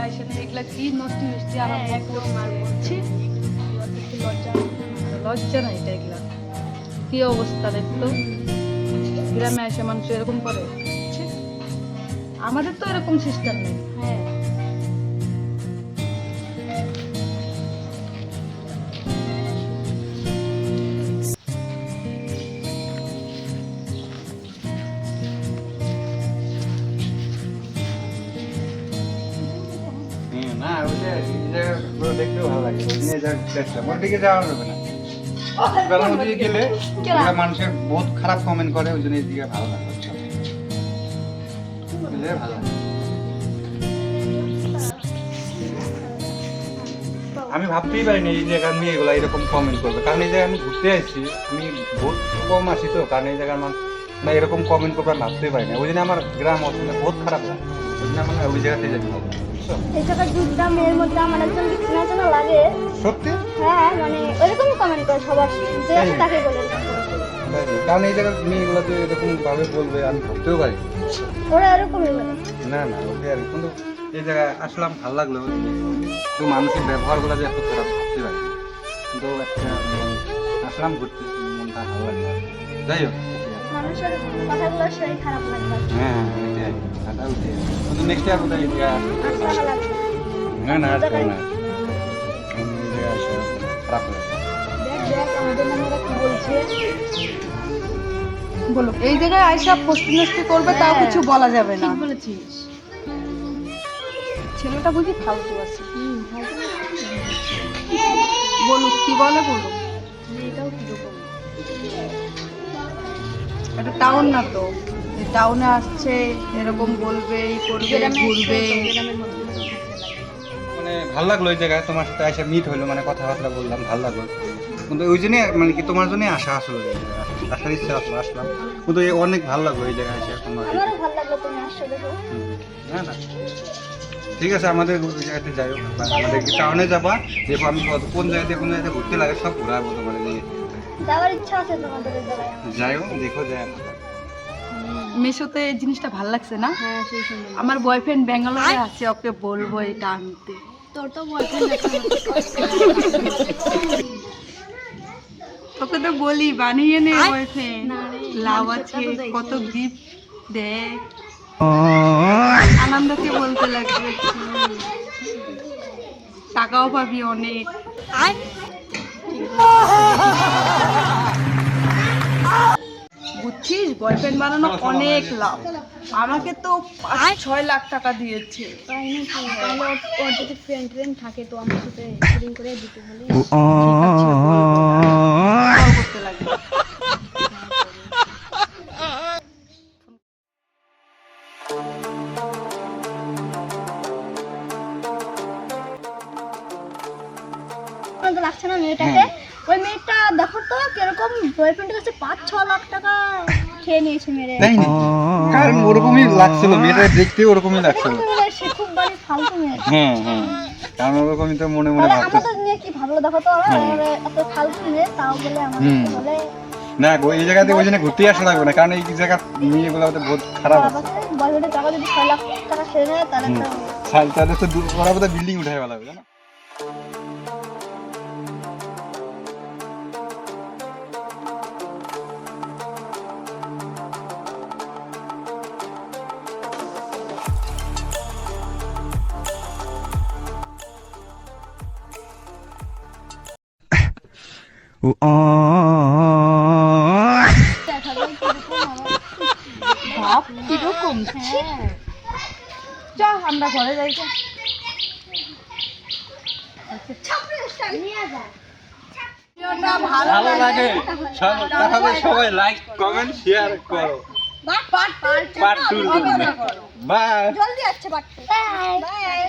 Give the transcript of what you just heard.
আসে না, এগুলা কি নষ্টি মিষ্টি আরম্ভ করছি। লজ্জা না এটা, এগুলা কি অবস্থা দেখতো। গ্রামে আসে মানুষ এরকম করে, ছি। আমাদের তো এরকম সিস্টেম নেই। হ্যাঁ না ওই যে এই জায়গাগুলো দেখতেও ভালো লাগে। এই জায়গা দেখলাম, ওর দিকে যাওয়া যাবে না। কারণ ওদিকে গেলে মানুষের বহুত খারাপ কমেন্ট করে, ওই জন্য এই দিকে ভালো লাগে। বুঝলে ভালো লাগে। আমি ভাবতেই পারিনি এই জায়গার মেয়ে এগুলো এরকম কমেন্ট করবে, কারণ এই জায়গায় আমি ঘুরতে আসছি, আমি বহুত কম আসি তো, কারণ এই জায়গার মানুষ না এরকম কমেন্ট করবে আমি ভাবতেই পারি না। ওই জন্য আমার গ্রাম অঞ্চলে বহুত খারাপ লাগে, ওই জন্য আমার ওই জায়গাতে যেতে হবে। এই জায়গায় দুধটা মেয়ের মধ্যে আমার একজন চেনা চেনা লাগে। সত্যি? হ্যাঁ মানে ওইরকমই কমেন্ট করে সবার, যে আছে তাকে বলে। কারণ এই জায়গার মেয়েগুলো তো এরকম ভাবে বলবে আমি ভাবতেও পারি না। ওরা এরকমই বলে। না না ওকে আর কিন্তু এই জায়গায় আসলাম ভালো লাগলো, তো মানুষের ব্যবহারগুলো যে এত খারাপ ভাবতে পারি না। কিন্তু একটা আসলাম ঘুরতে, মনটা ভালো লাগলো। যাই হোক, মানুষের কথাগুলো সেই খারাপ লাগবে। হ্যাঁ হ্যাঁ ওইটাই উঠে কিন্তু নেক্সট ইয়ার কোথায় এই জায়গায় আসতে ভালো লাগবে। না না আসবো না, আমি এই জায়গায় আসা খারাপ লাগে। দেখ দেখ আমাদের নামে ওরা কি বলছে। বলো, এই জায়গায় আইসা ফষ্টি নষ্টি করবে, তাও কিছু বলা যাবে না। ঠিক বলেছিস। ছেলেটা বুঝি ফালতু আছে। বলুক কি বলে, বলুক। মেয়েটাও কিরকম। এটা টাউন না তো, টাউনে আসছে এরকম বলবে, এই করবে, ঘুরবে। গ্রামের মধ্যে মানে ভালো লাগলো এই জায়গায় তোমার সাথে এসে মিট হলো, মানে কথাবার্তা বললাম, ভালো লাগলো। কিন্তু ওই জন্যই মানে কি তোমার জন্যই আসা আসলো, আসার ইচ্ছা আসলো, আসলাম। কিন্তু অনেক ভালো লাগলো এই জায়গায় এসে তোমার। আমারও ভালো লাগলো তুমি আসছো দেখো। না না ঠিক আছে, আমাদের ওই জায়গাতে যাই হোক, আমাদের টাউনে যাবা, দেখো আমি কোন জায়গাতে কোন জায়গাতে ঘুরতে লাগে সব ঘুরাবো তোমার নিয়ে। যাওয়ার ইচ্ছা আছে তোমাদের এই জায়গায়। যাই হোক, দেখো যায়। মিশোতে এই জিনিসটা ভাল লাগছে না? হ্যাঁ সেই সুন্দর। আমার বয়ফ্রেন্ড ব্যাঙ্গালোরে আছে, ওকে বলবো এটা আনতে। তোর তো বয়ফ্রেন্ড আছে। তোকে তো বলি বানিয়ে নে বয়ফ্রেন্ড, না রে, লাভ মানুষের আছে, কথা তো কত দেখি। গিফট দেখ। আনন্দকে বলতে লাগবে, টাকাও পাবি অনেক। বুঝছিস, বয়ফ্রেন্ড বানানো অনেক লাভ। আমাকে তো 5-6 লাখ টাকা দিয়েছে। তাই নাকি? তাহলে ওর যদি ফ্রেন্ড থাকে তো আমার সাথে শেয়ারিং করে দিতে বলি। কল করতে লাগবে। তো লাগছে না মেয়েটাকে। ওই মেয়েটা দেখো তো কিরকম, বয়ফ্রেন্ডের কাছে 5-6 লাখ টাকা খেয়ে নিয়েছে মেরে। তাই না? কারণ ওরকমই লাগছিল, মেয়েটা দেখতে ওরকমই লাগছিল। সে খুব বাড়ি ফালতু মেয়ে। হ্যাঁ হ্যাঁ, কারণ ওরকমই তো মনে মনে তাহলে ভাবতো। আমাদের নিয়ে কি ভাবলো দেখো তো, ওরা এত ফালতু মেয়ে তাও বলে আমাদের বলে। না গো, এই জায়গাতে ওই জন্য ঘুরতে আসা লাগবে না, কারণ এই জায়গা মেয়েগুলো বহুত খারাপ আছে। বয়ফ্রেন্ডের টাকা যদি 6 লাখ টাকা খেয়ে নেয় তাহলে তো তাদের তো দূর করার মতো বিল্ডিং উঠাই ভালো হবে, জানো? ভাব কিরকম। হ্যাঁ। চল আমরা ঘরে যাই। নিয়ে যা। ভালো লাগে। তাহলে সবাই লাইক কমেন্ট শেয়ার করো। Part 2 bye. জলদি আসছে বাড়তে। বাই।